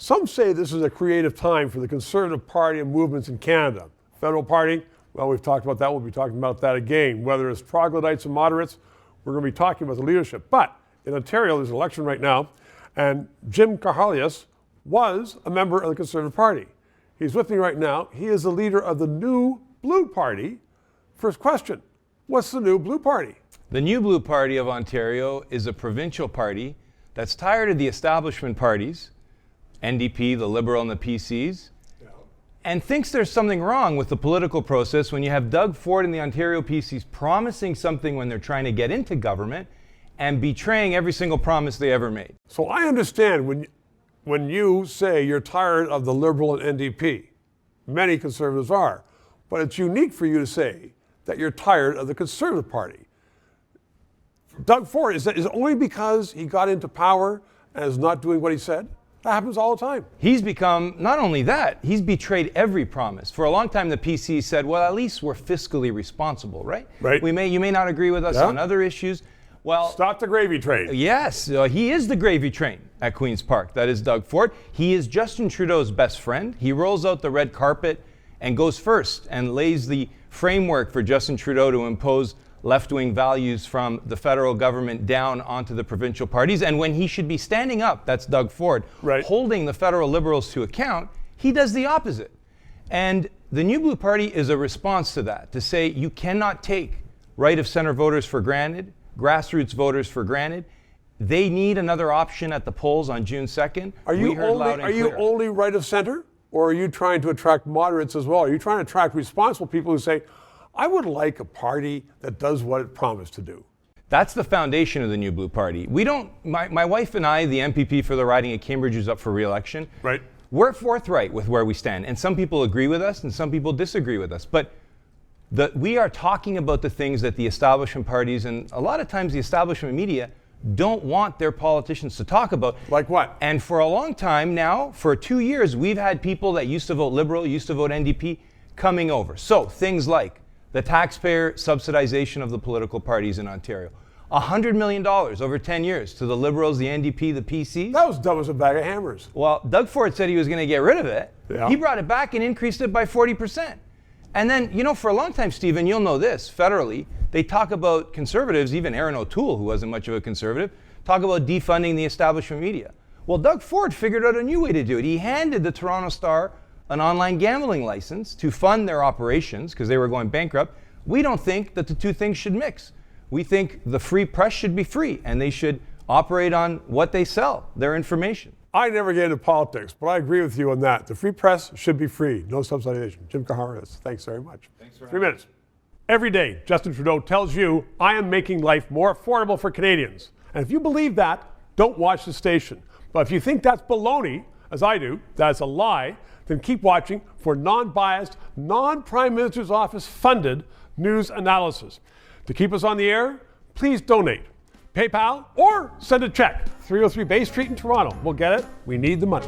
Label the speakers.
Speaker 1: Some say this is a creative time for the Conservative Party and movements in Canada. Federal Party, well, we've talked about that. We'll be talking about that again. Whether it's troglodytes or moderates, we're going to be talking about the leadership. But in Ontario, there's an election right now, and Jim Karahalios was a member of the Conservative Party. He's with me right now. He is the leader of the New Blue Party. First question, what's the New Blue Party?
Speaker 2: The New Blue Party of Ontario is a provincial party that's tired of the establishment parties, NDP, the Liberal, and the PCs, and thinks there's something wrong with the political process when you have Doug Ford and the Ontario PCs promising something when they're trying to get into government and betraying every single promise they ever made.
Speaker 1: So I understand when you say you're tired of the Liberal and NDP. Many Conservatives are. But it's unique for you to say that you're tired of the Conservative Party. Doug Ford, is it only because he got into power and is not doing what he said? That happens all the time.
Speaker 2: He's become, not only that, he's betrayed every promise. For a long time, the PC said, well, at least we're fiscally responsible, right?
Speaker 1: Right.
Speaker 2: You may not agree with us on other issues. Well,
Speaker 1: stop the gravy train.
Speaker 2: Yes, he is the gravy train at Queen's Park. That is Doug Ford. He is Justin Trudeau's best friend. He rolls out the red carpet and goes first and lays the framework for Justin Trudeau to impose left-wing values from the federal government down onto the provincial parties. And when he should be standing up, that's Doug Ford, holding the federal Liberals to account, he does the opposite. And the New Blue Party is a response to that, to say you cannot take right-of-center voters for granted, grassroots voters for granted. They need another option at the polls on June 2nd.
Speaker 1: Are you only right-of-center, or are you trying to attract moderates as well? Are you trying to attract responsible people who say, I would like a party that does what it promised to do?
Speaker 2: That's the foundation of the New Blue Party. We don't, my wife and I, the MPP for the riding of Cambridge, who's up for re-election, we're forthright with where we stand. And some people agree with us and some people disagree with us. But we are talking about the things that the establishment parties and a lot of times the establishment media don't want their politicians to talk about.
Speaker 1: Like what?
Speaker 2: And for a long time now, for 2 years, we've had people that used to vote Liberal, used to vote NDP, coming over. So things like the taxpayer subsidization of the political parties in Ontario. $100 million over 10 years to the Liberals, the NDP, the PCs.
Speaker 1: That was dumb as a bag of hammers.
Speaker 2: Well, Doug Ford said he was going to get rid of it.
Speaker 1: Yeah.
Speaker 2: He brought it back and increased it by 40%. And then, for a long time, Stephen, you'll know this, federally, they talk about conservatives, even Aaron O'Toole, who wasn't much of a conservative, talk about defunding the establishment media. Well, Doug Ford figured out a new way to do it. He handed the Toronto Star an online gambling license to fund their operations because they were going bankrupt. We don't think that the two things should mix. We think the free press should be free and they should operate on what they sell, their information.
Speaker 1: I never get into politics, but I agree with you on that. The free press should be free, no subsidization. Jim Karahalios, thanks very much.
Speaker 2: Thanks for
Speaker 1: 3 minutes. Every day, Justin Trudeau tells you, I am making life more affordable for Canadians. And if you believe that, don't watch the station. But if you think that's baloney, as I do, that's a lie, then keep watching for non-biased, non-Prime Minister's Office funded news analysis. To keep us on the air, please donate. PayPal or send a check. 303 Bay Street in Toronto. We'll get it. We need the money.